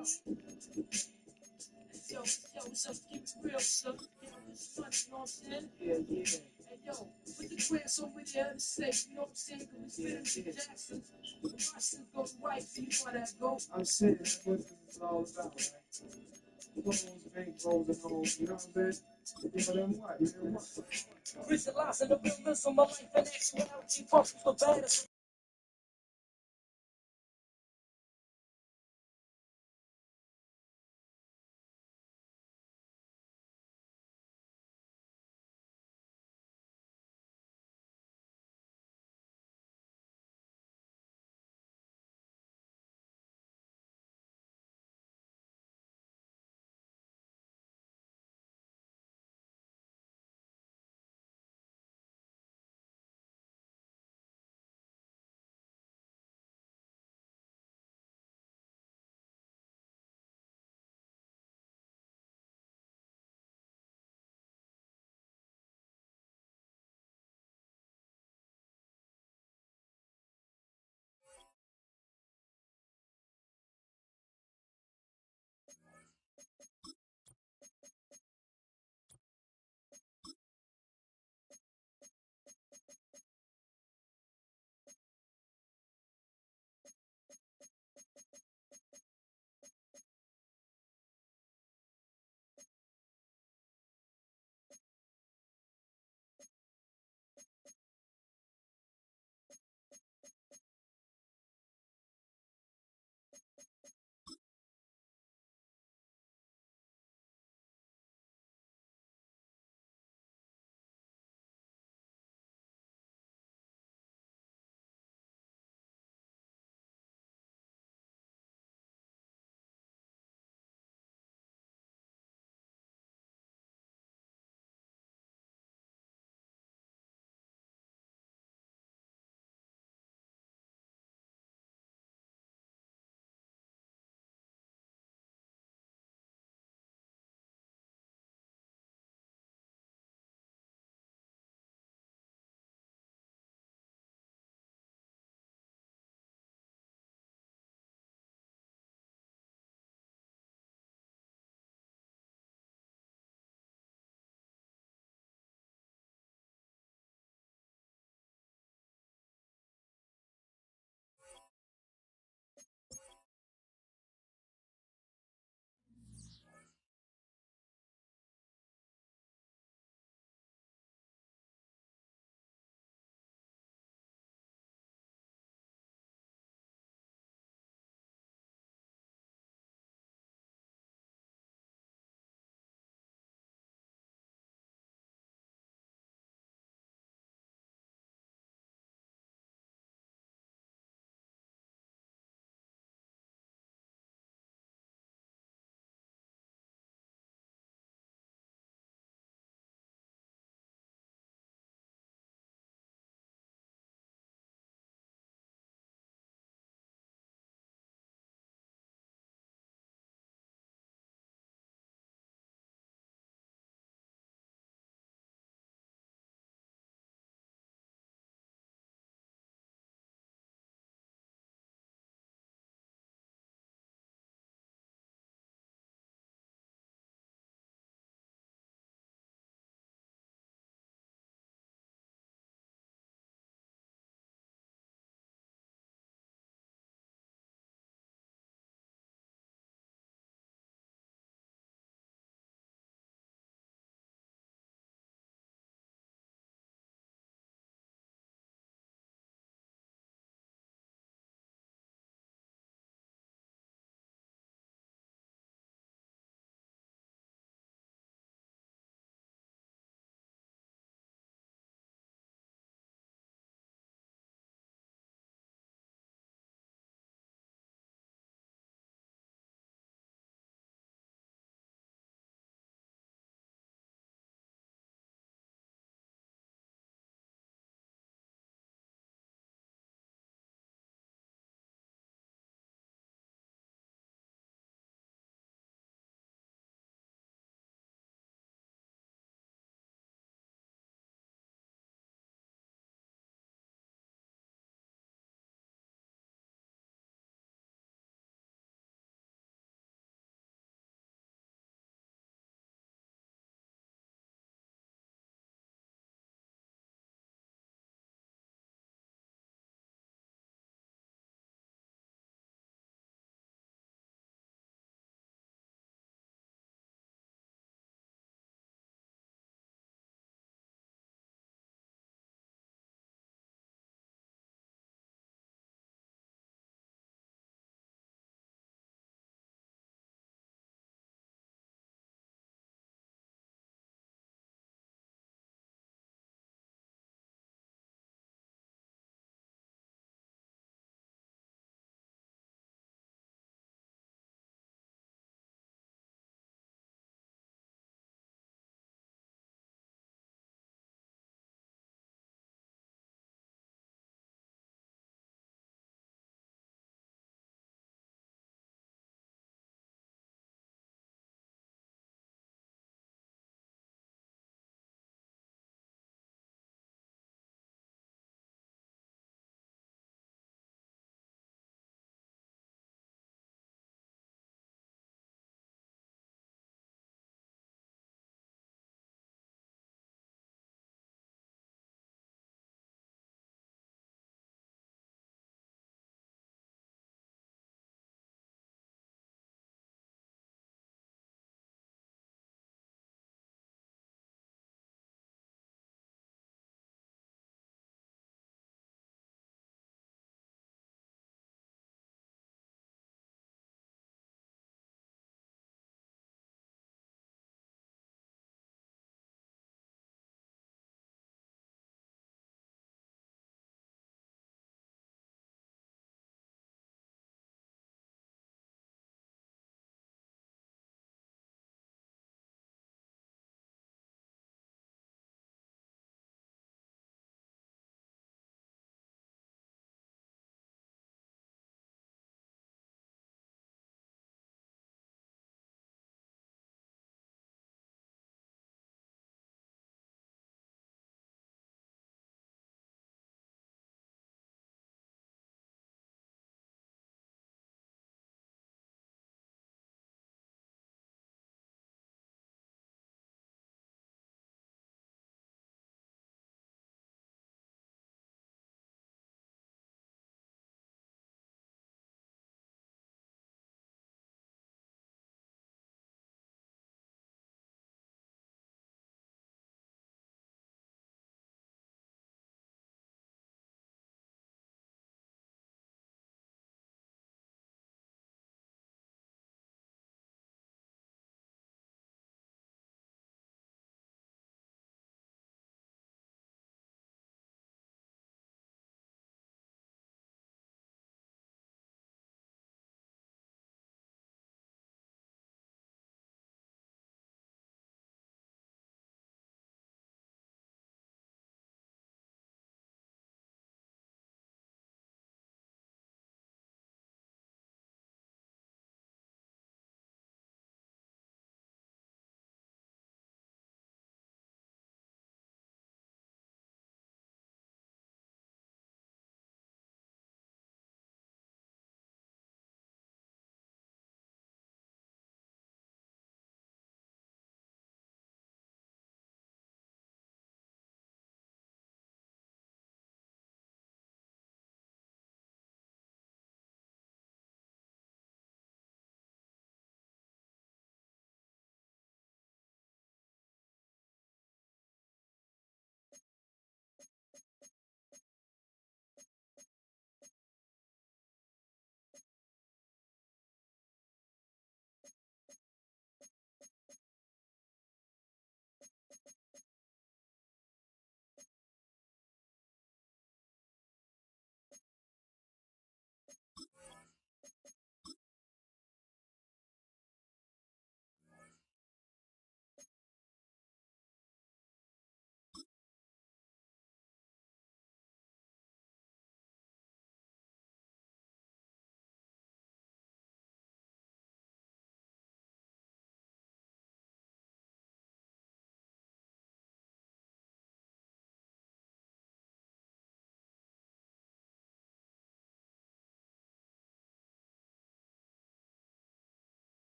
Yo, what's up? Keep it real, son. You know, this money, you know what I'm saying? Hey, yo, put the grass over there and say, you know what I'm saying? Cause we fit in Jackson. The Washington go to white, so you know how that go. I'm saying that's what this is all about, right? Clothes, bankrolls, and all, you know what I'm saying? You know them what? You know what? Crystallizing the realness of my life and actuality, functions the baddest.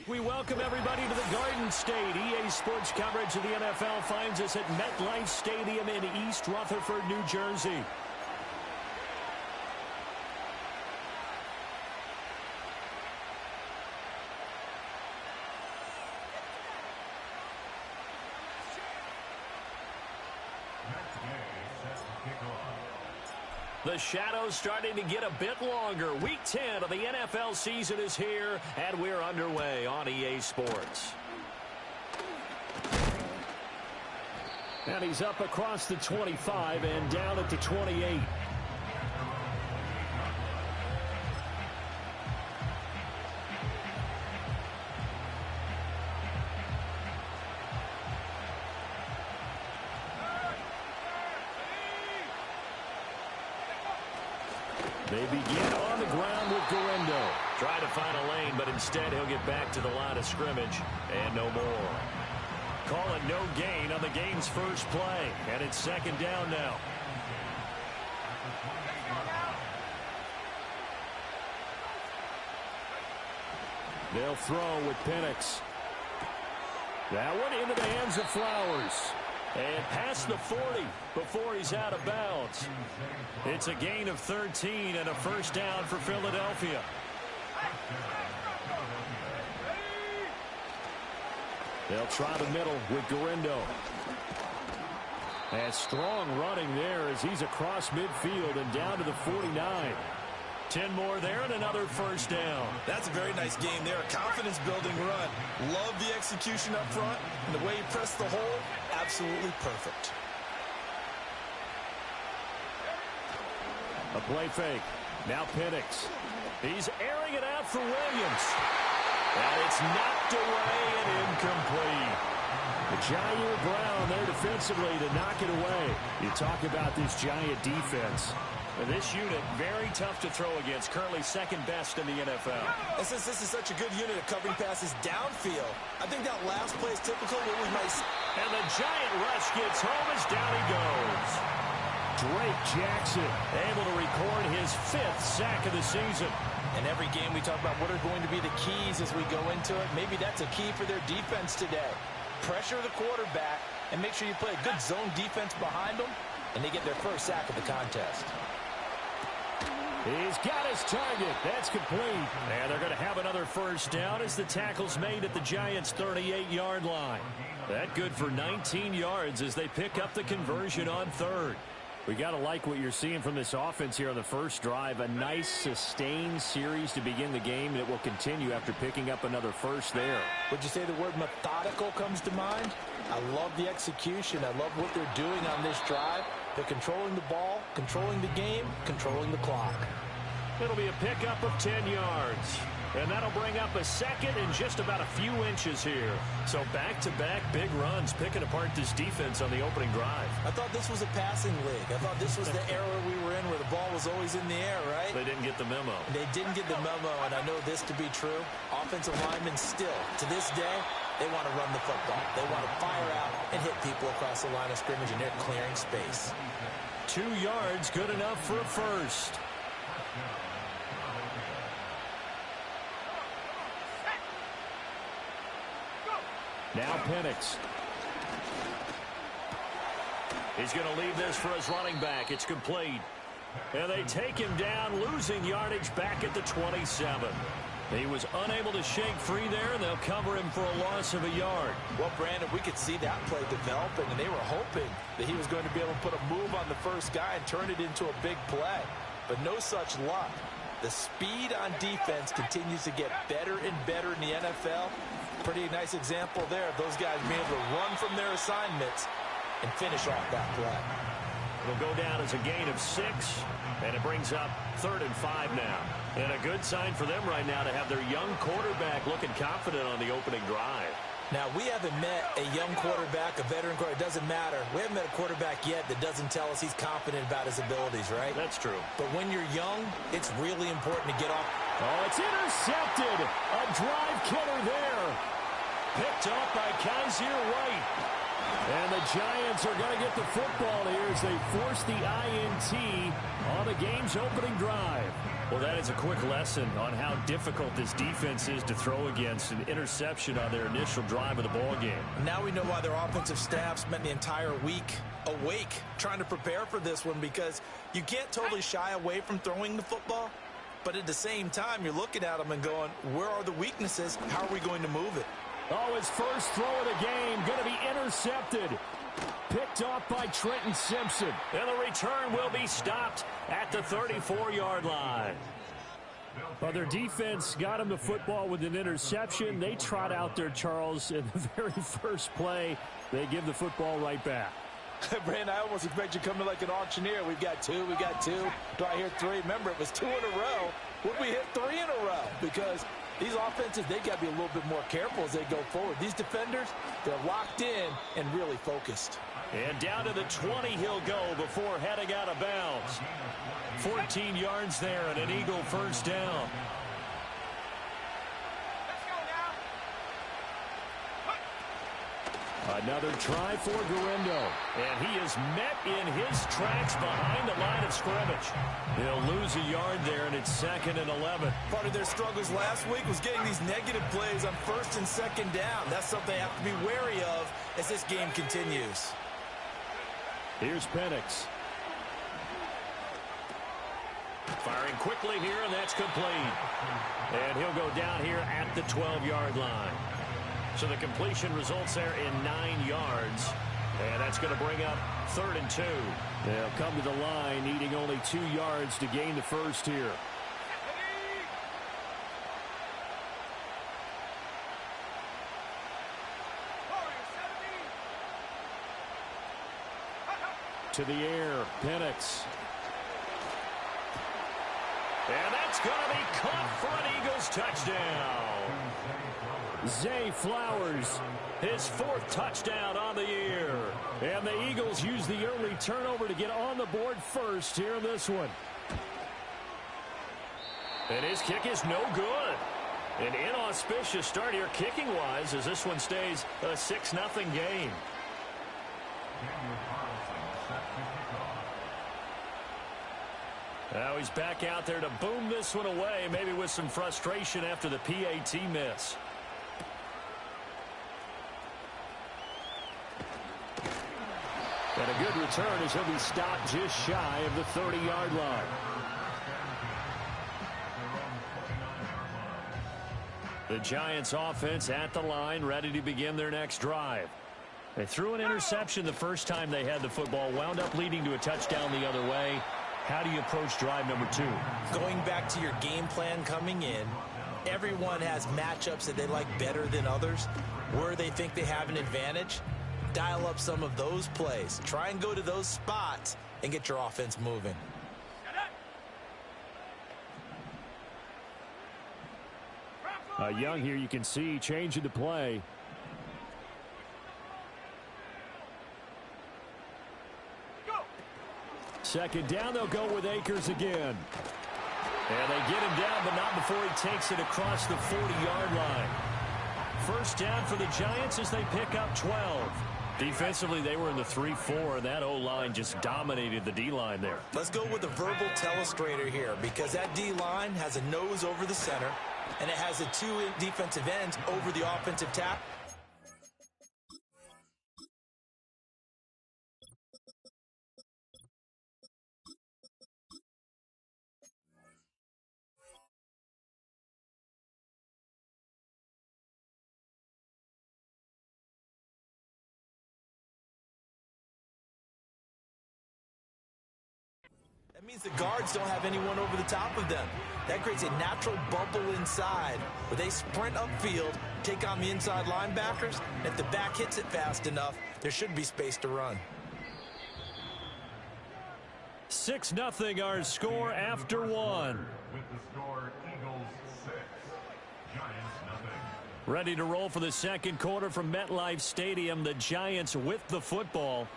We welcome everybody to the Garden State. EA Sports coverage of the NFL finds us at MetLife Stadium in East Rutherford, New Jersey. The shadow's starting to get a bit longer. Week 10 of the NFL season is here, and we're underway on EA Sports. And he's up across the 25 and down at the 28. They begin on the ground with Gorindo. Trying to find a lane, but instead he'll get back to the line of scrimmage and no more. Call it no gain on the game's first play, and it's second down now. They'll throw with Penix. That one into the hands of Flowers. And past the 40 before he's out of bounds. It's a gain of 13 and a first down for Philadelphia. They'll try the middle with Gorindo. And strong running there as he's across midfield and down to the 49. 10 more there and another first down. That's a very nice game there. A confidence-building run. Love the execution up front. And the way he pressed the hole, absolutely perfect. A play fake. Now Penix. He's airing it out for Williams. And it's knocked away and incomplete. Jair Brown there defensively to knock it away. You talk about this Giant defense. This unit, very tough to throw against. Currently second best in the NFL. And since this is such a good unit of covering passes downfield, I think that last play is typical of what we might see. And the Giant rush gets home as down he goes. Drake Jackson able to record his 5th sack of the season. In every game we talk about what are going to be the keys as we go into it. Maybe that's a key for their defense today. Pressure the quarterback and make sure you play a good zone defense behind them, and they get their first sack of the contest. He's got his target. That's complete. And they're going to have another first down as the tackle's made at the Giants' 38-yard line. That good for 19 yards as they pick up the conversion on third. We got to like what you're seeing from this offense here on the first drive. A nice, sustained series to begin the game, and it will continue after picking up another first there. Would you say the word methodical comes to mind? I love the execution. I love what they're doing on this drive. They're controlling the ball, controlling the game, controlling the clock. It'll be a pickup of 10 yards. And that'll bring up a second in just about a few inches here. So back-to-back big runs picking apart this defense on the opening drive. I thought this was a passing league. I thought this was the era we were in where the ball was always in the air, right? They didn't get the memo. They didn't get the memo, and I know this to be true. Offensive linemen still, to this day, they want to run the football. They want to fire out and hit people across the line of scrimmage, and they're clearing space. 2 yards, good enough for a first. Now Penix. He's going to leave this for his running back. It's complete. And they take him down, losing yardage back at the 27. He was unable to shake free there, and they'll cover him for a loss of a yard. Well, Brandon, we could see that play developing, and they were hoping that he was going to be able to put a move on the first guy and turn it into a big play. But no such luck. The speed on defense continues to get better and better in the NFL. Pretty nice example there of those guys being able to run from their assignments and finish off that play. It'll go down as a gain of 6, and it brings up 3rd and 5 now. And a good sign for them right now to have their young quarterback looking confident on the opening drive. Now, we haven't met a young quarterback, a veteran quarterback. It doesn't matter. We haven't met a quarterback yet that doesn't tell us he's confident about his abilities, right? That's true. But when you're young, it's really important to get off. Oh, it's intercepted. A drive killer there. Picked up by Kaiser White. And the Giants are going to get the football here as they force the INT on the game's opening drive. Well, that is a quick lesson on how difficult this defense is to throw against. An interception on their initial drive of the ball game. Now we know why their offensive staff spent the entire week awake trying to prepare for this one, because you can't totally shy away from throwing the football, but at the same time you're looking at them and going, where are the weaknesses? How are we going to move it? Oh, his first throw of the game going to be intercepted. Picked off by Trenton Simpson. And the return will be stopped at the 34-yard line. Well, their defense got him the football with an interception. They trot out there, Charles, in the very first play. They give the football right back. Brandon, I almost expect you to come in like an auctioneer. We've got two. Do I hear three? Remember, it was 2 in a row. Would we hit 3 in a row? Because these offenses, they got to be a little bit more careful as they go forward. These defenders, they're locked in and really focused. And down to the 20 he'll go before heading out of bounds. 14 yards there and an Eagle first down. Another try for Guerrero. And he is met in his tracks behind the line of scrimmage. He'll lose a yard there, and it's 2nd and 11. Part of their struggles last week was getting these negative plays on 1st and 2nd down. That's something they have to be wary of as this game continues. Here's Penix. Firing quickly here, and that's complete. And he'll go down here at the 12-yard line. So the completion results there in 9 yards. And that's going to bring up 3rd and 2. They'll come to the line, needing only 2 yards to gain the first here. To the air, Penix. And that's going to be caught for an Eagles touchdown. Zay Flowers, his 4th touchdown on the year. And the Eagles use the early turnover to get on the board first here in this one. And his kick is no good. An inauspicious start here kicking-wise as this one stays a 6-0 game. Now he's back out there to boom this one away, maybe with some frustration after the PAT miss. And a good return as he'll be stopped just shy of the 30-yard line. The Giants offense at the line, ready to begin their next drive. They threw an interception the first time they had the football, wound up leading to a touchdown the other way. How do you approach drive number 2? Going back to your game plan coming in, everyone has matchups that they like better than others. Where they think they have an advantage, dial up some of those plays. Try and go to those spots and get your offense moving. Young here, you can see changing the play. Second down, they'll go with Akers again. And they get him down, but not before he takes it across the 40-yard line. First down for the Giants as they pick up 12. Defensively, they were in the 3-4, and that O-line just dominated the D-line there. Let's go with a verbal telestrator here, because that D-line has a nose over the center, and it has the 2 defensive ends over the offensive tackle. That means the guards don't have anyone over the top of them. That creates a natural bubble inside where they sprint upfield, take on the inside linebackers. And if the back hits it fast enough, there should be space to run. 6-0 our score after 1. With the score, Eagles 6, Giants 0. Ready to roll for the second quarter from MetLife Stadium. The Giants with the football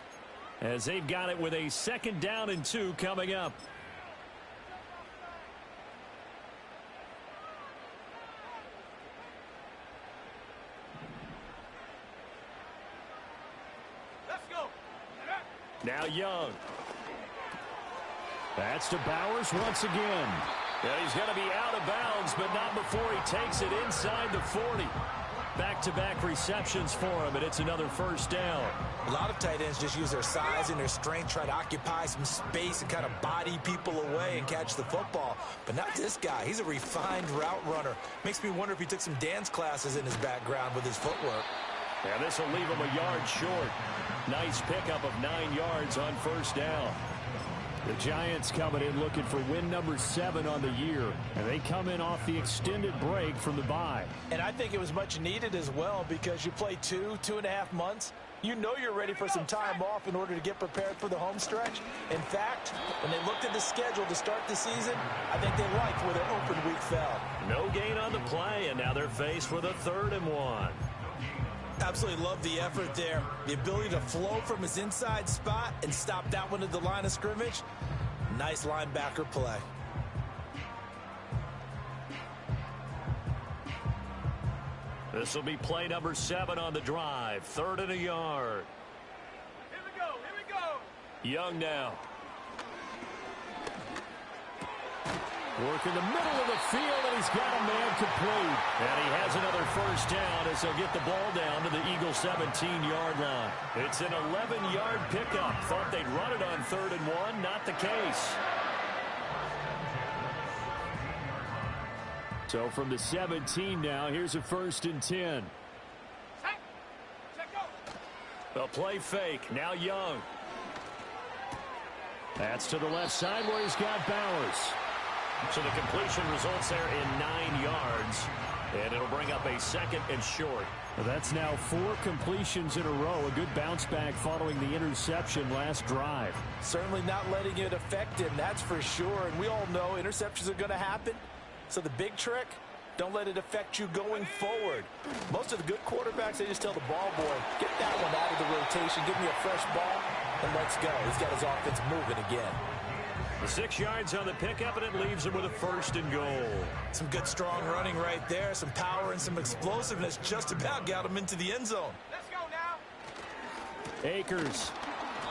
as they've got it with a 2nd down and 2 coming up. Now Young. That's to Bowers once again. And he's going to be out of bounds, but not before he takes it inside the 40. Back-to-back receptions for him, and it's another first down. A lot of tight ends just use their size and their strength, try to occupy some space and kind of body people away and catch the football. But not this guy. He's a refined route runner. Makes me wonder if he took some dance classes in his background with his footwork. And this will leave him a yard short. Nice pickup of 9 yards on first down. The Giants coming in looking for win number 7 on the year. And they come in off the extended break from the bye. And I think it was much needed as well because you play 2.5 months. You know you're ready for some time off in order to get prepared for the home stretch. In fact, when they looked at the schedule to start the season, I think they liked where their open week fell. No gain on the play, and now they're faced with a 3rd and 1. Absolutely love the effort there. The ability to flow from his inside spot and stop that one at the line of scrimmage. Nice linebacker play. This will be play number 7 on the drive. 3rd and a yard. Here we go. Young now. Work in the middle of the field, and he's got a man complete. And he has another first down as they'll get the ball down to the Eagles' 17-yard line. It's an 11-yard pickup. Thought they'd run it on 3rd and 1. Not the case. So from the 17 now, here's a 1st and 10. A play fake. Now Young. That's to the left side where he's got Bowers. So the completion results there in 9 yards. And it'll bring up a 2nd and short. That's now 4 completions in a row. A good bounce back following the interception last drive. Certainly not letting it affect him, that's for sure. And we all know interceptions are going to happen. So the big trick, don't let it affect you going forward. Most of the good quarterbacks, they just tell the ball boy, get that one out of the rotation, give me a fresh ball, and let's go. He's got his offense moving again. The 6 yards on the pickup, and it leaves him with a 1st and goal. Some good, strong running right there. Some power and some explosiveness just about got him into the end zone. Let's go now. Akers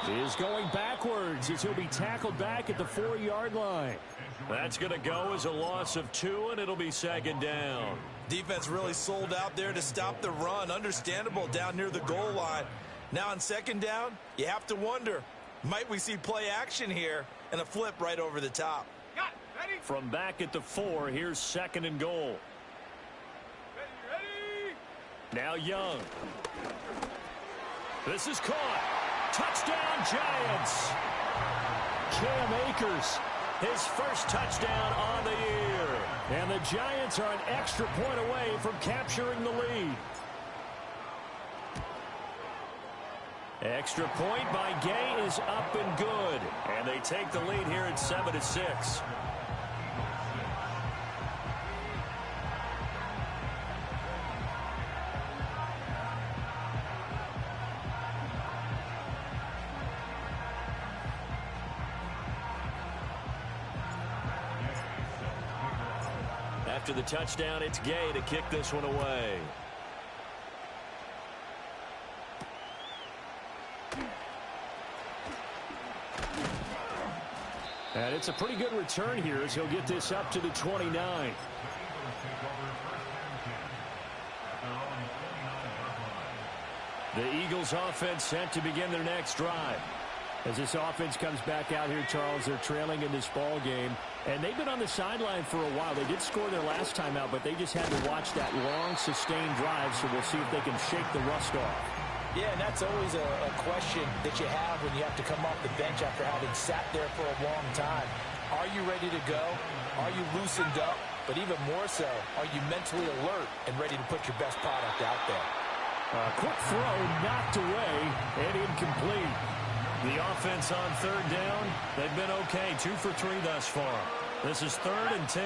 is going backwards as he'll be tackled back at the 4-yard line. That's going to go as a loss of 2, and it'll be 2nd down. Defense really sold out there to stop the run. Understandable down near the goal line. Now on 2nd down, you have to wonder, might we see play action here and a flip right over the top? Got it. Ready? From back at the 4, here's 2nd and goal. Ready. Now Young. This is caught. Touchdown, Giants. Cam Akers, his first touchdown on the year. And the Giants are an extra point away from capturing the lead. Extra point by Gay is up and good. And they take the lead here at 7-6. After the touchdown, it's Gay to kick this one away. And it's a pretty good return here as he'll get this up to the 29. The Eagles offense set to begin their next drive. As this offense comes back out here, Charles, they're trailing in this ball game. And they've been on the sideline for a while. They did score their last time out, but they just had to watch that long, sustained drive, so we'll see if they can shake the rust off. Yeah, and that's always a question that you have when you have to come off the bench after having sat there for a long time. Are you ready to go? Are you loosened up? But even more so, are you mentally alert and ready to put your best product out there? Quick throw knocked away and incomplete. The offense on 3rd down, they've been okay. 2 for 3 thus far. This is 3rd and 10.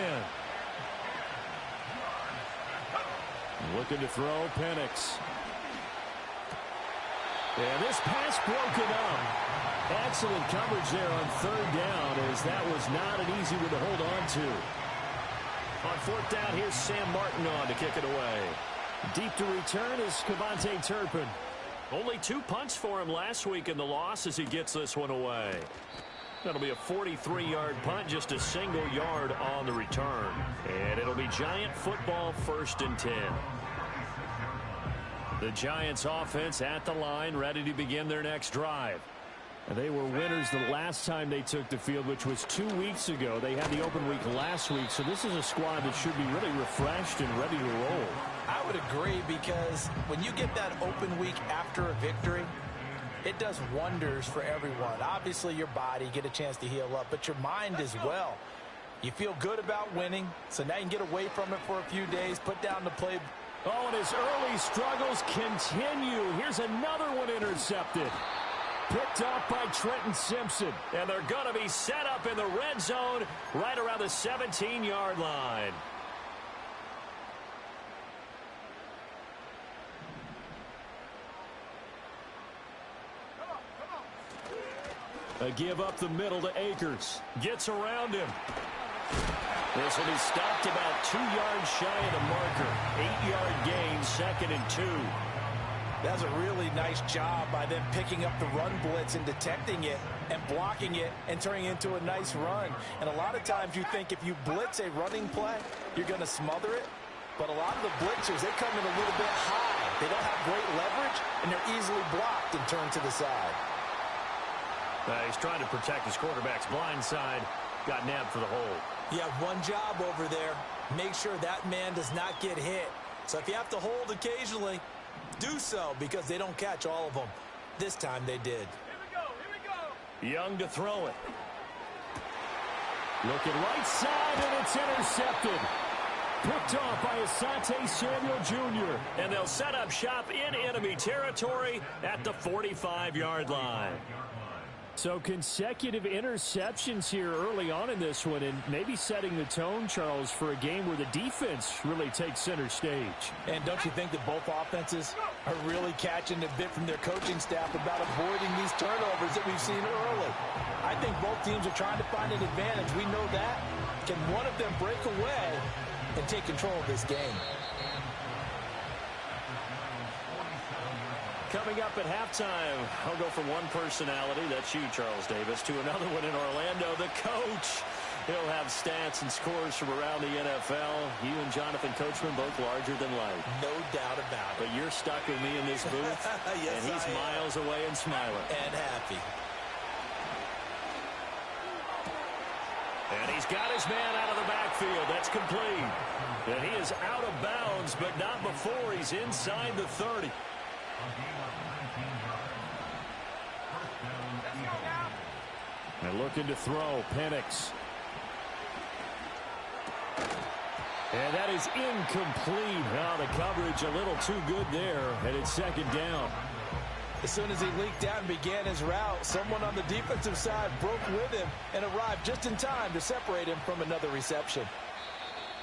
Looking to throw, Penix. And this pass broken up. Excellent coverage there on 3rd down, as that was not an easy one to hold on to. On 4th down, here's Sam Martin on to kick it away. Deep to return is Cavante Turpin. Only 2 punts for him last week in the loss as he gets this one away. That'll be a 43-yard punt, just a single yard on the return. And it'll be Giant football 1st and 10. The Giants offense at the line, ready to begin their next drive. They were winners the last time they took the field, which was 2 weeks ago. They had the open week last week, so this is a squad that should be really refreshed and ready to roll. I would agree, because when you get that open week after a victory, it does wonders for everyone. Obviously, your body, get a chance to heal up, but your mind as well. You feel good about winning, so now you can get away from it for a few days, put down the play. Oh, and his early struggles continue. Here's another one intercepted. Picked off by Trenton Simpson. And they're going to be set up in the red zone right around the 17-yard line. A give up the middle to Akers. Gets around him. This will be stopped about 2 yards shy of the marker. 8-yard gain, 2nd and 2. That's a really nice job by them picking up the run blitz and detecting it and blocking it and turning it into a nice run. And a lot of times you think if you blitz a running play, you're going to smother it. But a lot of the blitzers, they come in a little bit high. They don't have great leverage, and they're easily blocked and turned to the side. He's trying to protect his quarterback's blind side. Got nabbed for the hold. You have one job over there. Make sure that man does not get hit. So if you have to hold occasionally, do so, because they don't catch all of them. This time they did. Here we go. Young to throw it. Looking right side, and it's intercepted. Picked off by Asante Samuel Jr. And they'll set up shop in enemy territory at the 45-yard line. So consecutive interceptions here early on in this one, and maybe setting the tone, Charles, for a game where the defense really takes center stage. And don't you think that both offenses are really catching a bit from their coaching staff about avoiding these turnovers that we've seen early? I think both teams are trying to find an advantage. We know that. Can one of them break away and take control of this game? Coming up at halftime, I'll go from one personality, that's you, Charles Davis, to another one in Orlando, the coach. He'll have stats and scores from around the NFL. You and Jonathan Coachman both larger than life. No doubt about it. But you're stuck with me in this booth, yes, and he's miles away and smiling. And happy. And he's got his man out of the backfield. That's complete. And he is out of bounds, but not before he's inside the 30. And looking to throw, Penix. And that is incomplete. Oh, the coverage a little too good there, and it's 2nd down. As soon as he leaked out and began his route, someone on the defensive side broke with him and arrived just in time to separate him from another reception.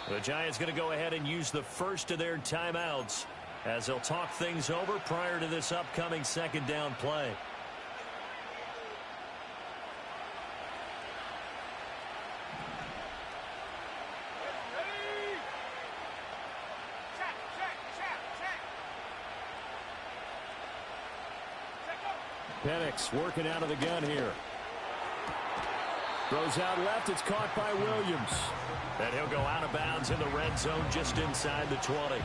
The Giants going to go ahead and use the first of their timeouts as they'll talk things over prior to this upcoming 2nd down play. Penix working out of the gun here. Throws out left. It's caught by Williams. And he'll go out of bounds in the red zone just inside the 20.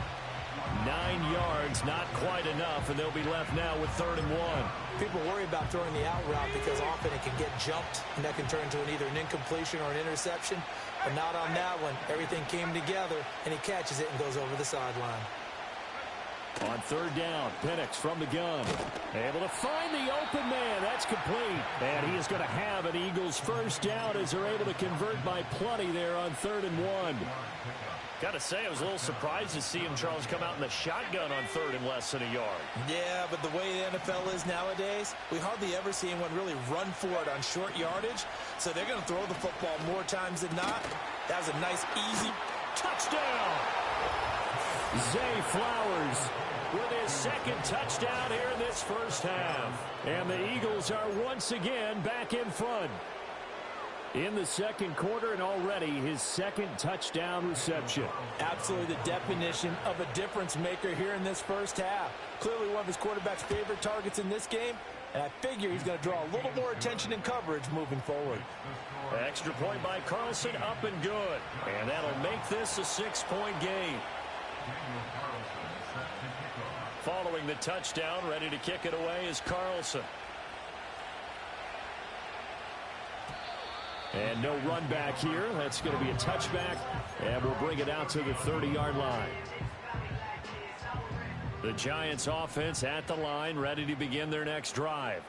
9 yards, not quite enough, and they'll be left now with 3rd and 1. People worry about throwing the out route because often it can get jumped, and that can turn into either an incompletion or an interception. But not on that one. Everything came together, and he catches it and goes over the sideline. On 3rd down, Penix from the gun. Able to find the open man. That's complete. And he is going to have an Eagles 1st down as they're able to convert by plenty there on 3rd and 1. Got to say, I was a little surprised to see him, Charles, come out in the shotgun on 3rd and less than a yard. Yeah, but the way the NFL is nowadays, we hardly ever see anyone really run for it on short yardage. So they're going to throw the football more times than not. That was a nice, easy touchdown. Zay Flowers with his 2nd touchdown here in this 1st half. And the Eagles are once again back in front. in the second quarter, and already his second touchdown reception. Absolutely the definition of a difference maker here in this first half. Clearly one of his quarterback's favorite targets in this game, and I figure he's going to draw a little more attention and coverage moving forward. Extra point by Carlson, up and good. And that'll make this a 6-point game. Following the touchdown, ready to kick it away is Carlson. And no run back here. That's going to be a touchback, and we'll bring it out to the 30-yard line. The Giants offense at the line, ready to begin their next drive.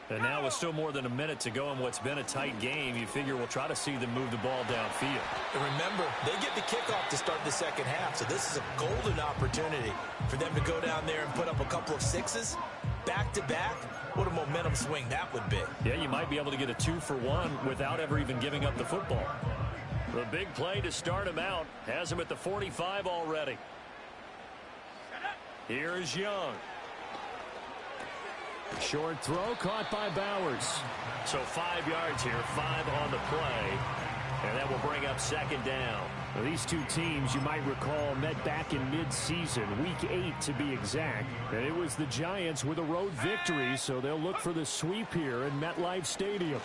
And now with still more than a minute to go in what's been a tight game, you figure we'll try to see them move the ball downfield. And remember, they get the kickoff to start the second half, so this is a golden opportunity for them to go down there and put up a couple of sixes back-to-back. What a momentum swing that would be. Yeah, you might be able to get a 2-for-1 without ever even giving up the football. The big play to start him out has him at the 45 already. Here's Young. Short throw caught by Bowers. So 5 yards here, 5 on the play. And that will bring up second down. Now, these two teams, you might recall, met back in mid-season, week 8 to be exact. And it was the Giants with a road victory, so they'll look for the sweep here in MetLife Stadium.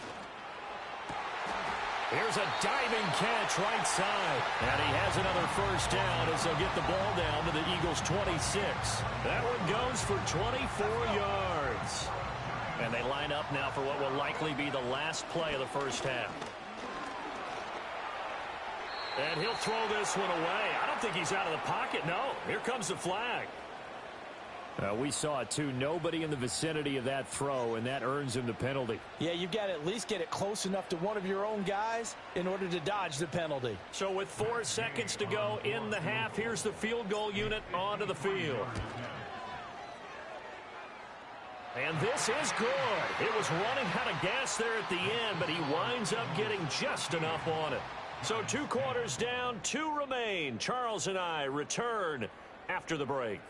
Here's a diving catch right side. And he has another first down as they'll get the ball down to the Eagles' 26. That one goes for 24 yards. And they line up now for what will likely be the last play of the first half. And he'll throw this one away. I don't think he's out of the pocket. No, here comes the flag. We saw it, too. Nobody in the vicinity of that throw, and that earns him the penalty. Yeah, you've got to at least get it close enough to one of your own guys in order to dodge the penalty. So with 4 seconds to go in the half, here's the field goal unit onto the field. And this is good. It was running out of gas there at the end, but he winds up getting just enough on it. So 2 quarters down, 2 remain. Charles and I return after the break.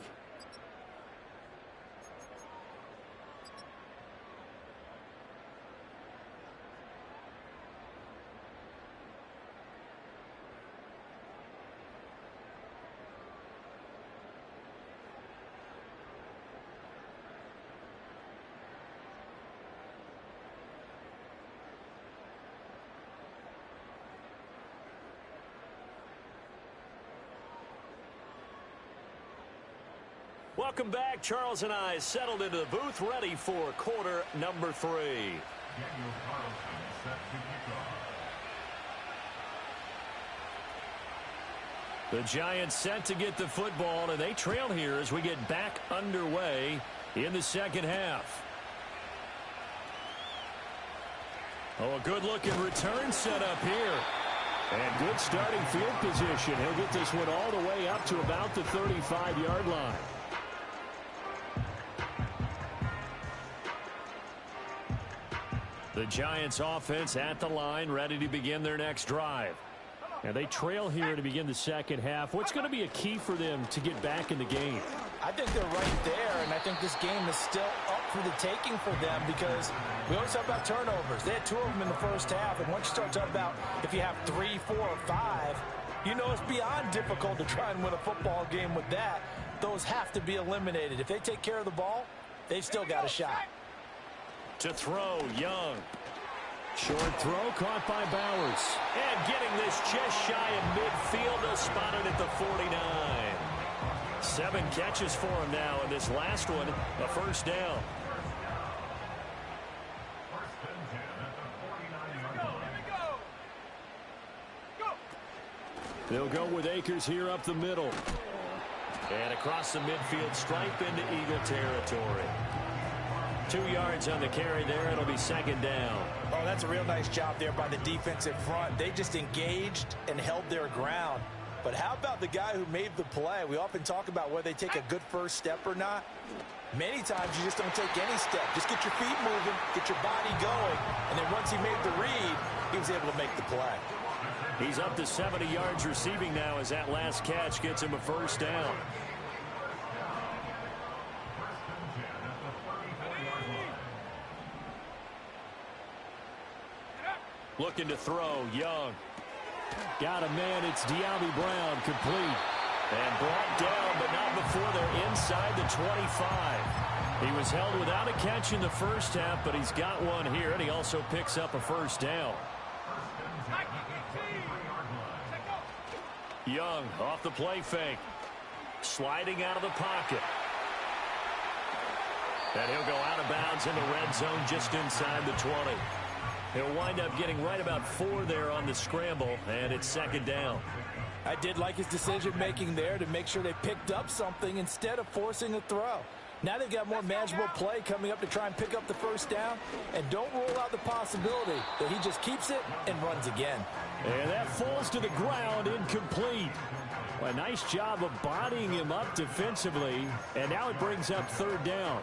Welcome back. Charles and I settled into the booth, ready for quarter number 3. The Giants set to get the football, and they trail here as we get back underway in the second half. Oh, a good-looking return set up here. And good starting field position. He'll get this one all the way up to about the 35-yard line. The Giants offense at the line, ready to begin their next drive. And they trail here to begin the second half. What's going to be a key for them to get back in the game? I think they're right there, and I think this game is still up for the taking for them because we always talk about turnovers. They had 2 of them in the first half, and once you start talking about if you have 3, 4, or 5, you know it's beyond difficult to try and win a football game with that. Those have to be eliminated. If they take care of the ball, they've still got a shot. To throw, Young. Short throw caught by Bowers. And getting this just shy of midfield, they'll spot it at the 49. 7 catches for him now, and this last one, a first down. They'll go with Akers here up the middle. And across the midfield stripe into Eagle territory. 2 yards on the carry there. It'll be second down. Oh, that's a real nice job there by the defensive front. They just engaged and held their ground. But how about the guy who made the play? We often talk about whether they take a good first step or not. Many times you just don't take any step. Just get your feet moving, get your body going. And then once he made the read, he was able to make the play. He's up to 70 yards receiving now as that last catch gets him a first down. Looking to throw, Young. Got a man, it's De'Ami Brown, complete. And brought down, but not before they're inside the 25. He was held without a catch in the first half, but he's got one here, and he also picks up a first down. Young off the play fake. Sliding out of the pocket. And he'll go out of bounds in the red zone just inside the 20. He'll wind up getting right about 4 there on the scramble, and it's second down. I did like his decision-making there to make sure they picked up something instead of forcing a throw. Now they've got more manageable play coming up to try and pick up the first down, and don't rule out the possibility that he just keeps it and runs again. And that falls to the ground, incomplete. A nice job of bodying him up defensively, and now it brings up third down.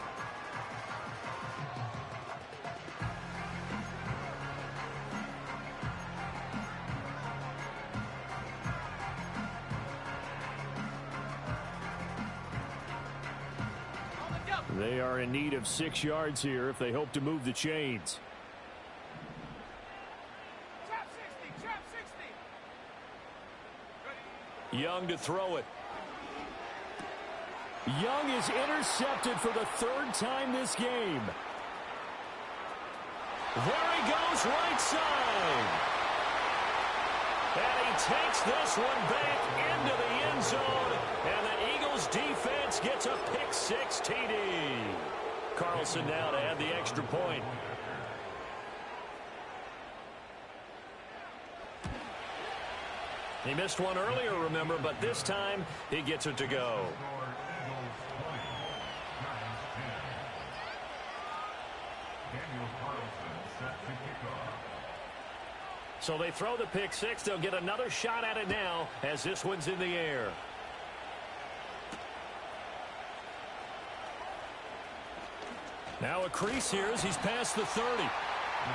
They are in need of 6 yards here if they hope to move the chains. Trap 60. Young to throw it. Young is intercepted for the 3rd time this game. There he goes, right side. And he takes this one back into the end zone. And the Eagles defense gets a pick-6 TD. Carlson now to add the extra point. He missed one earlier, remember, but this time he gets it to go. So they throw the pick-6. They'll get another shot at it now as this one's in the air. Now a crease here as he's past the 30.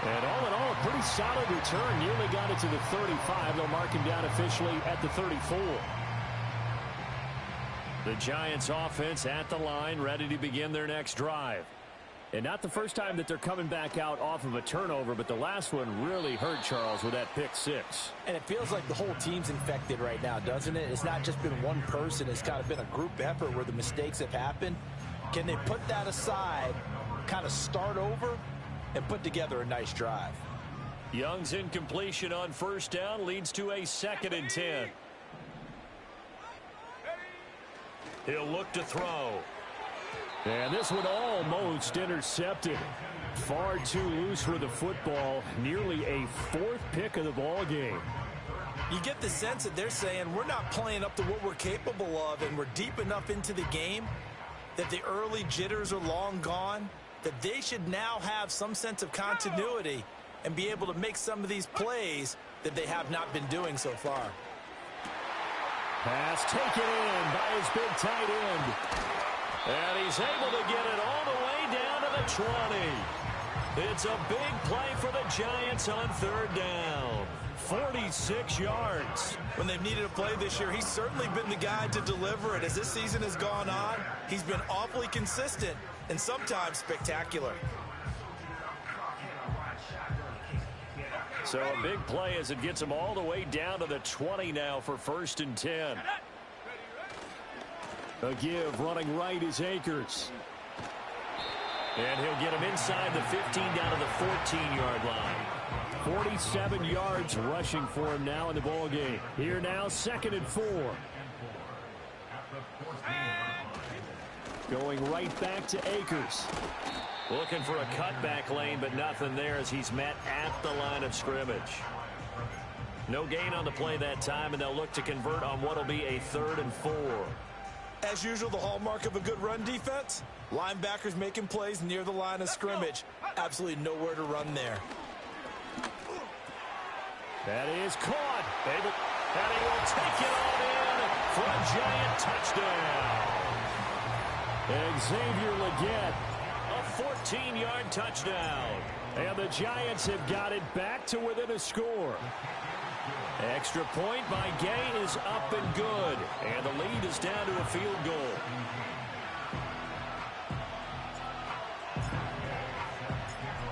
And all in all, a pretty solid return. Nearly got it to the 35. They'll mark him down officially at the 34. The Giants offense at the line, ready to begin their next drive. And not the first time that they're coming back out off of a turnover, but the last one really hurt Charles with that pick-6. And it feels like the whole team's infected right now, doesn't it? It's not just been one person. It's kind of been a group effort where the mistakes have happened. Can they put that aside, kind of start over, and put together a nice drive? Young's incompletion on first down leads to a 2nd and 10. He'll look to throw. And this one almost intercepted. Far too loose for the football. Nearly a 4th pick of the ball game. You get the sense that they're saying we're not playing up to what we're capable of, and we're deep enough into the game that the early jitters are long gone, that they should now have some sense of continuity and be able to make some of these plays that they have not been doing so far. Pass taken in by his big tight end. And he's able to get it all the way down to the 20. It's a big play for the Giants on 3rd down. 46 yards. When they've needed a play this year, he's certainly been the guy to deliver it. As this season has gone on, he's been awfully consistent and sometimes spectacular. So a big play as it gets him all the way down to the 20 now for 1st and 10. A give running right is Akers. And he'll get him inside the 15 down to the 14-yard line. 47 yards rushing for him now in the ball game. Here now, 2nd and 4. Going right back to Akers. Looking for a cutback lane, but nothing there as he's met at the line of scrimmage. No gain on the play that time, and they'll look to convert on what will be a 3rd and 4. As usual, the hallmark of a good run defense, linebackers making plays near the line of scrimmage. Absolutely nowhere to run there. That is caught. And he will take it on in for a Giant touchdown. Xavier Legette, a 14-yard touchdown. And the Giants have got it back to within a score. Extra point by Gay is up and good. And the lead is down to a field goal.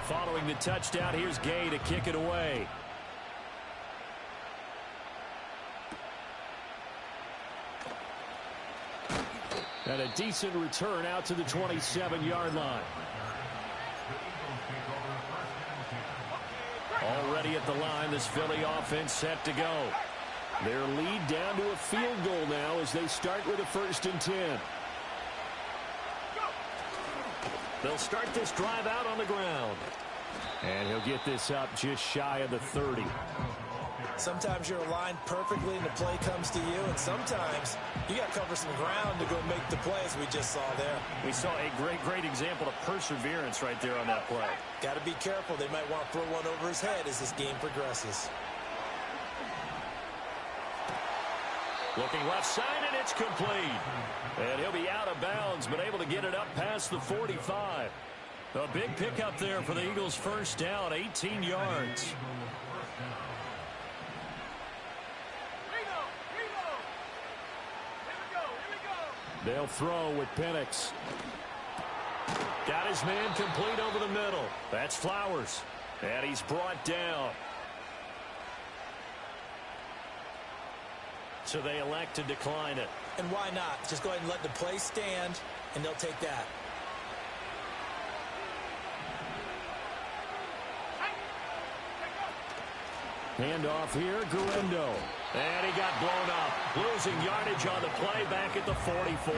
Following the touchdown, here's Gay to kick it away. And a decent return out to the 27-yard line. Already at the line, this Philly offense set to go. Their lead down to a field goal now as they start with a 1st and 10. They'll start this drive out on the ground. And he'll get this up just shy of the 30. Sometimes you're aligned perfectly and the play comes to you, and sometimes you got to cover some ground to go make the play, as we just saw there. We saw a great example of perseverance right there on that play. Got to be careful. They might want to throw one over his head as this game progresses. Looking left side, and it's complete. And he'll be out of bounds, but able to get it up past the 45. A big pickup there for the Eagles' 1st down, 18 yards. They'll throw with Penix. Got his man complete over the middle. That's Flowers. And he's brought down. So they elect to decline it. And why not? Just go ahead and let the play stand, and they'll take that. Handoff here, Guendo. And he got blown up. Losing yardage on the play back at the 44.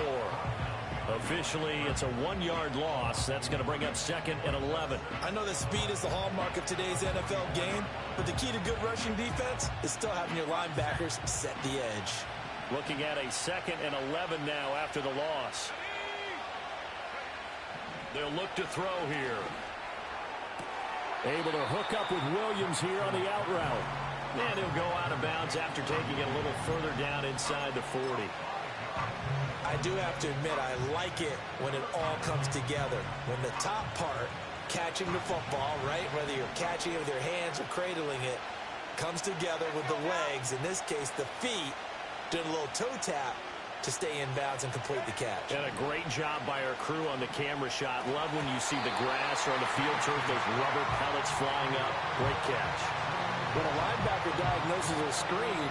Officially, it's a 1-yard loss. That's going to bring up 2nd and 11. I know that speed is the hallmark of today's NFL game, but the key to good rushing defense is still having your linebackers set the edge. Looking at a 2nd and 11 now after the loss. They'll look to throw here. Able to hook up with Williams here on the out route. And he'll go out of bounds after taking it a little further down inside the 40. I do have to admit, I like it when it all comes together. When the top part, catching the football, right, whether you're catching it with your hands or cradling it, comes together with the legs, in this case the feet, doing a little toe tap to stay in bounds and complete the catch. And a great job by our crew on the camera shot. Love when you see the grass or on the field turf, those rubber pellets flying up. Great catch. When a linebacker diagnoses a screen,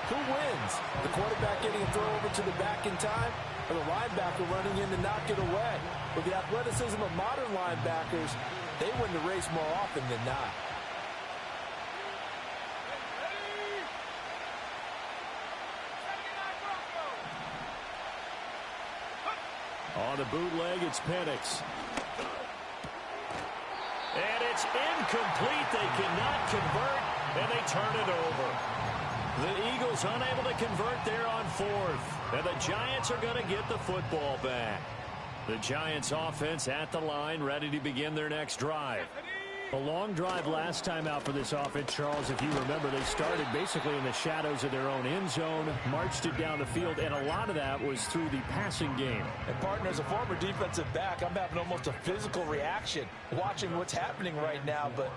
who wins? The quarterback getting a throw over to the back in time, or the linebacker running in to knock it away? With the athleticism of modern linebackers, they win the race more often than not. On the bootleg, it's Penix. And it's incomplete. They cannot convert, and they turn it over. The Eagles unable to convert there on 4th. And the Giants are going to get the football back. The Giants offense at the line, ready to begin their next drive. A long drive last time out for this offense, Charles. If you remember, they started basically in the shadows of their own end zone, marched it down the field, and a lot of that was through the passing game. And, partner, as a former defensive back, I'm having almost a physical reaction watching what's happening right now. But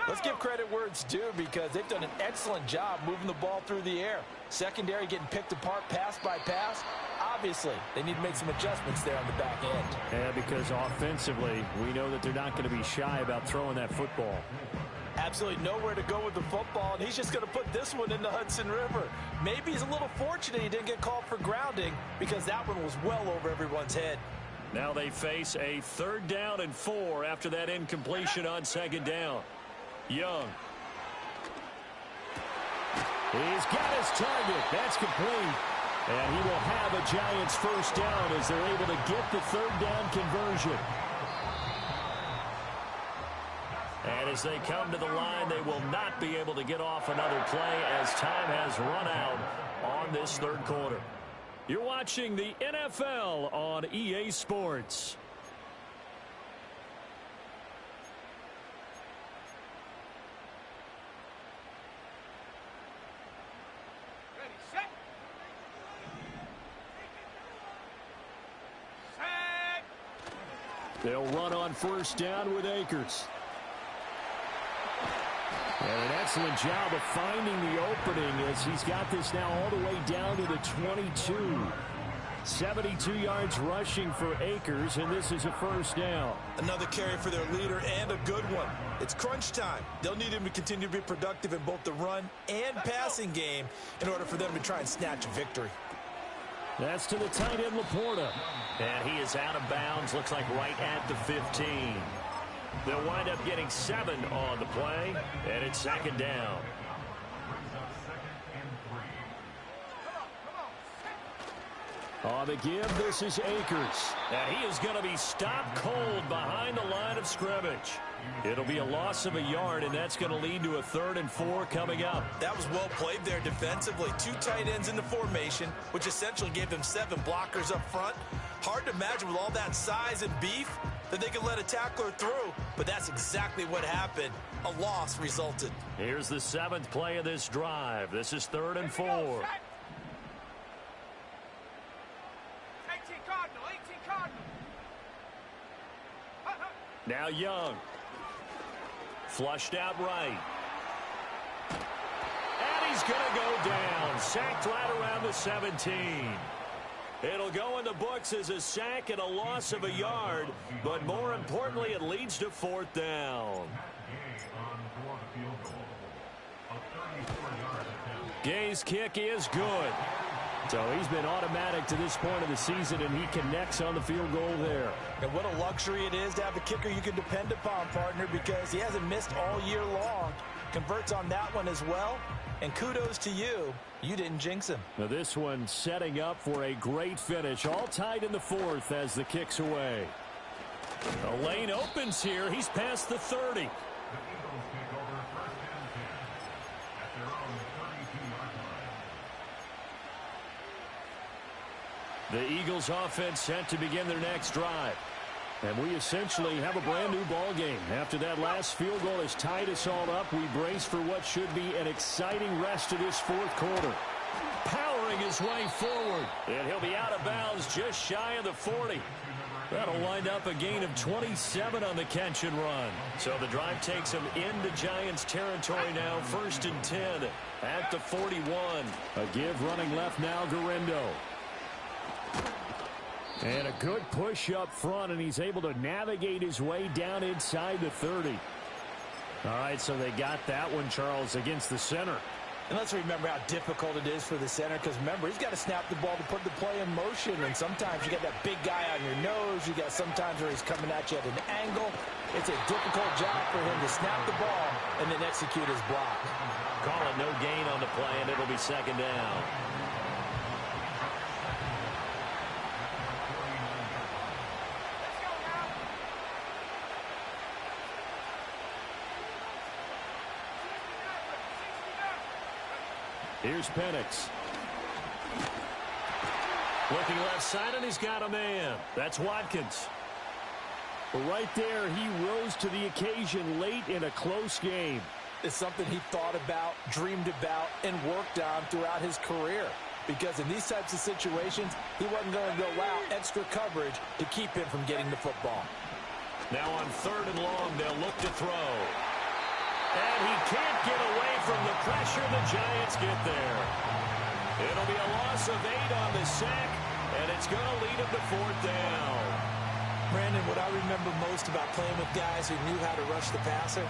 let's give credit where it's due, because they've done an excellent job moving the ball through the air. Secondary getting picked apart pass by pass. Obviously, they need to make some adjustments there on the back end. Yeah, because offensively, we know that they're not going to be shy about throwing that football. Absolutely nowhere to go with the football, and he's just going to put this one in the Hudson River. Maybe he's a little fortunate he didn't get called for grounding, because that one was well over everyone's head. Now they face a 3rd down and 4 after that incompletion on 2nd down. Young. He's got his target. That's complete. And he will have a Giants 1st down as they're able to get the 3rd down conversion. And as they come to the line, they will not be able to get off another play as time has run out on this 3rd quarter. You're watching the NFL on EA Sports. They'll run on 1st down with Akers. And an excellent job of finding the opening as he's got this now all the way down to the 22. 72 yards rushing for Akers, and this is a 1st down. Another carry for their leader, and a good one. It's crunch time. They'll need him to continue to be productive in both the run and passing game in order for them to try and snatch a victory. That's to the tight end, Laporta. And he is out of bounds, looks like right at the 15. They'll wind up getting 7 on the play, and it's second down. On the give, this is Akers. And he is going to be stopped cold behind the line of scrimmage. It'll be a loss of a yard, and that's going to lead to a 3rd and 4 coming up. That was well played there defensively. 2 tight ends in the formation, which essentially gave them 7 blockers up front. Hard to imagine with all that size and beef that they could let a tackler through, but that's exactly what happened. A loss resulted. Here's the 7th play of this drive. This is 3rd and 4. Now Young. Flushed out right. And he's going to go down. Sacked right around the 17. It'll go in the books as a sack and a loss of a yard, but more importantly, it leads to 4th down. Gay's kick is good. So he's been automatic to this point of the season, and he connects on the field goal there. And what a luxury it is to have a kicker you can depend upon, partner, because he hasn't missed all year long. Converts on that one as well. And kudos to you. You didn't jinx him. Now this one setting up for a great finish. All tied in the 4th as the kick's away. The lane opens here. He's past the 30. The Eagles offense set to begin their next drive. And we essentially have a brand new ball game. After that last field goal has tied us all up, we brace for what should be an exciting rest of this 4th quarter. Powering his way forward. And he'll be out of bounds just shy of the 40. That'll wind up a gain of 27 on the catch and run. So the drive takes him into Giants territory now. 1st and 10 at the 41. A give running left now, Guerrero. And a good push up front, and he's able to navigate his way down inside the 30. All right, so they got that one, Charles, against the center. And let's remember how difficult it is for the center, because remember, he's got to snap the ball to put the play in motion, and sometimes you got that big guy on your nose. You got sometimes where he's coming at you at an angle. It's a difficult job for him to snap the ball and then execute his block. Call it no gain on the play, and it'll be second down. Here's Penix. Looking left side, and he's got a man. That's Watkins. Right there, he rose to the occasion late in a close game. It's something he thought about, dreamed about, and worked on throughout his career. Because in these types of situations, he wasn't going to allow extra coverage to keep him from getting the football. Now on 3rd and long, they'll look to throw. And he can't get away from the pressure. The Giants get there. It'll be a loss of 8 on the sack, and it's going to lead him to 4th down. Brandon, what I remember most about playing with guys who knew how to rush the passer,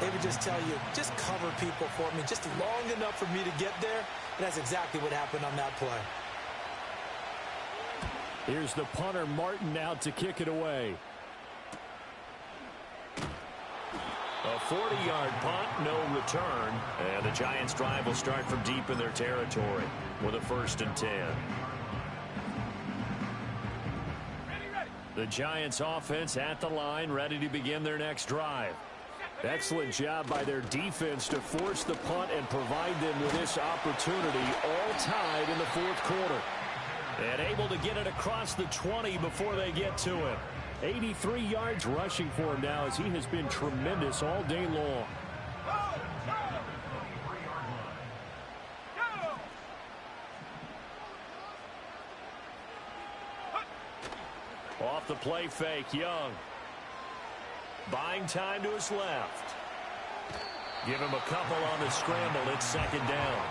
they would just tell you, just cover people for me, just long enough for me to get there. And that's exactly what happened on that play. Here's the punter, Martin, out to kick it away. A 40-yard punt, no return. And the Giants' drive will start from deep in their territory with a 1st and 10. The Giants' offense at the line, ready to begin their next drive. Excellent job by their defense to force the punt and provide them with this opportunity, all tied in the 4th quarter. And able to get it across the 20 before they get to him. 83 yards rushing for him now, as he has been tremendous all day long. Off the play fake, Young. Buying time to his left. Give him a couple on the scramble. It's 2nd down.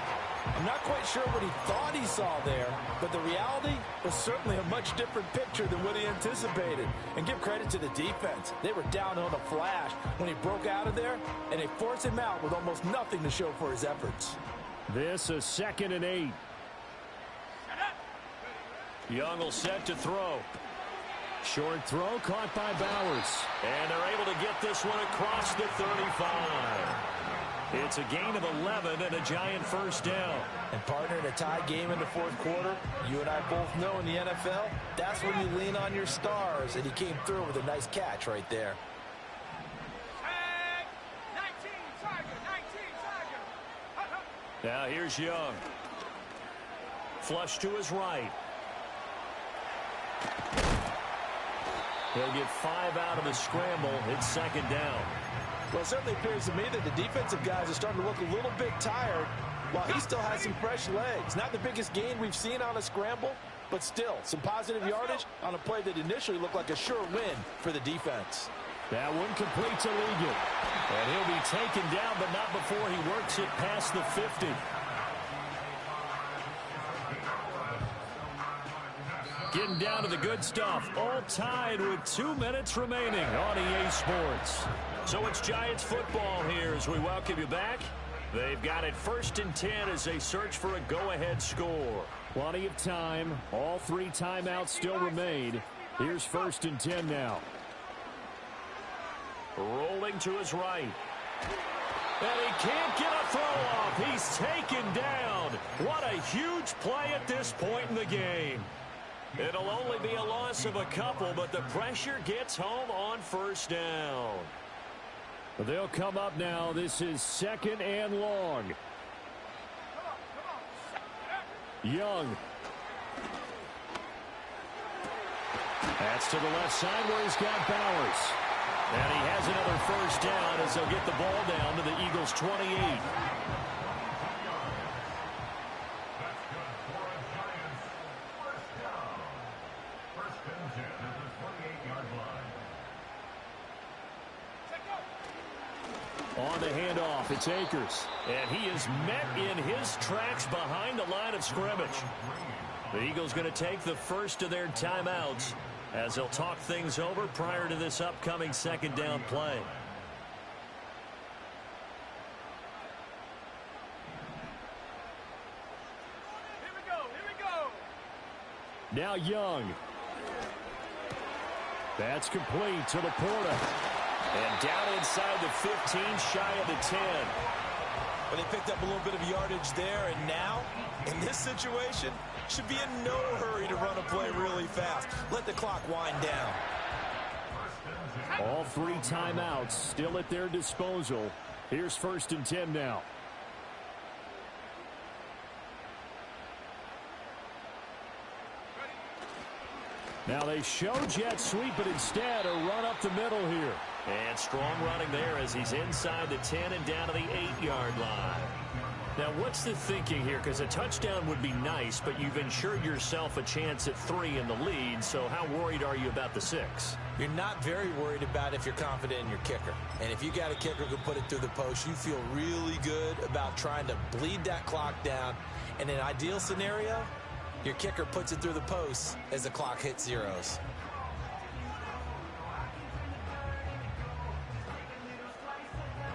I'm not quite sure what he thought he saw there, but the reality was certainly a much different picture than what he anticipated. And give credit to the defense. They were down on a flash when he broke out of there, and they forced him out with almost nothing to show for his efforts. This is 2nd and 8. Young will set to throw. Short throw caught by Bowers. And they're able to get this one across the 35. It's a gain of 11 and a Giant first down. And partner, in a tie game in the fourth quarter, you and I both know in the NFL, that's when you lean on your stars, and he came through with a nice catch right there. Now here's Young. Flush to his right. He'll get 5 out of the scramble. It's second down. Well, it certainly appears to me that the defensive guys are starting to look a little bit tired while he still has some fresh legs. Not the biggest gain we've seen on a scramble, but still some positive yardage on a play that initially looked like a sure win for the defense. That one complete to Ligon. And he'll be taken down, but not before he works it past the 50. Getting down to the good stuff. All tied with 2 minutes remaining on EA Sports. So it's Giants football here as we welcome you back. They've got it 1st and 10 as they search for a go-ahead score. Plenty of time. All 3 timeouts still remain. Here's 1st and 10 now. Rolling to his right. And he can't get a throw off. He's taken down. What a huge play at this point in the game. It'll only be a loss of a couple, but the pressure gets home on first down. They'll come up now. This is 2nd and long. Young. That's to the left side where he's got Bowers. And he has another first down as they'll get the ball down to the Eagles' 28. On the handoff, it's Akers. And he is met in his tracks behind the line of scrimmage. The Eagles going to take the first of their timeouts as they'll talk things over prior to this upcoming second down play. Here we go. Now Young. That's complete to Laporta. And down inside the 15, shy of the 10. But they picked up a little bit of yardage there, and now, in this situation, should be in no hurry to run a play really fast. Let the clock wind down. All 3 timeouts still at their disposal. Here's 1st and 10 now. Now they show jet sweep, but instead a run up the middle here. And strong running there as he's inside the 10 and down to the 8-yard line. Now, what's the thinking here? Because a touchdown would be nice, but you've ensured yourself a chance at 3 in the lead, so how worried are you about the 6? You're not very worried about if you're confident in your kicker. And if you got a kicker who can put it through the post, you feel really good about trying to bleed that clock down. In an ideal scenario, your kicker puts it through the post as the clock hits zeros.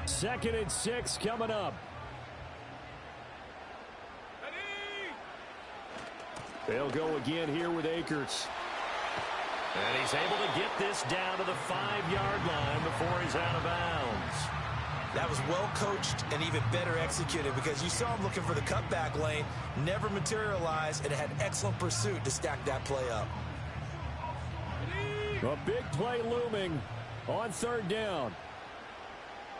Second and 6 coming up. They'll go again here with Akers. And he's able to get this down to the 5-yard line before he's out of bounds. That was well coached and even better executed because you saw him looking for the cutback lane, never materialized, and had excellent pursuit to stack that play up. A big play looming on 3rd down.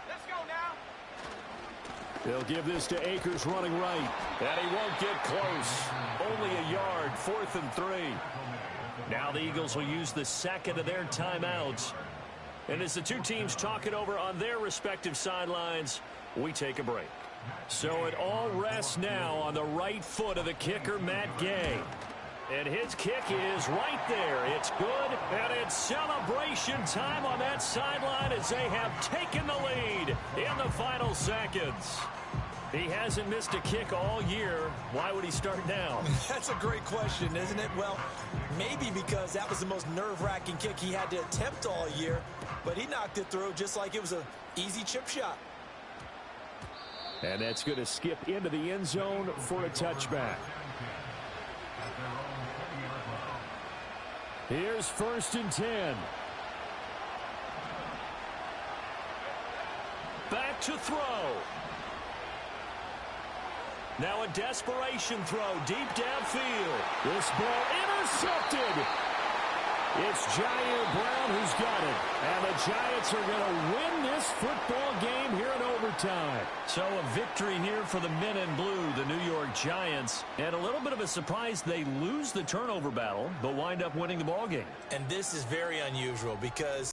Let's go now. They'll give this to Akers running right. And he won't get close. Only a yard, 4th and 3. Now the Eagles will use the second of their timeouts. And as the two teams talk it over on their respective sidelines, we take a break. So it all rests now on the right foot of the kicker, Matt Gay. And his kick is right there. It's good, and it's celebration time on that sideline as they have taken the lead in the final seconds. He hasn't missed a kick all year. Why would he start now? That's a great question, isn't it? Well, maybe because that was the most nerve-wracking kick he had to attempt all year, but he knocked it through just like it was an easy chip shot. And that's going to skip into the end zone for a touchback. Here's 1st and 10. Back to throw. Now a desperation throw deep downfield. This ball intercepted. It's Jair Brown who's got it. And the Giants are going to win this football game here in overtime. So a victory here for the men in blue, the New York Giants. And a little bit of a surprise, they lose the turnover battle, but wind up winning the ball game. And this is very unusual because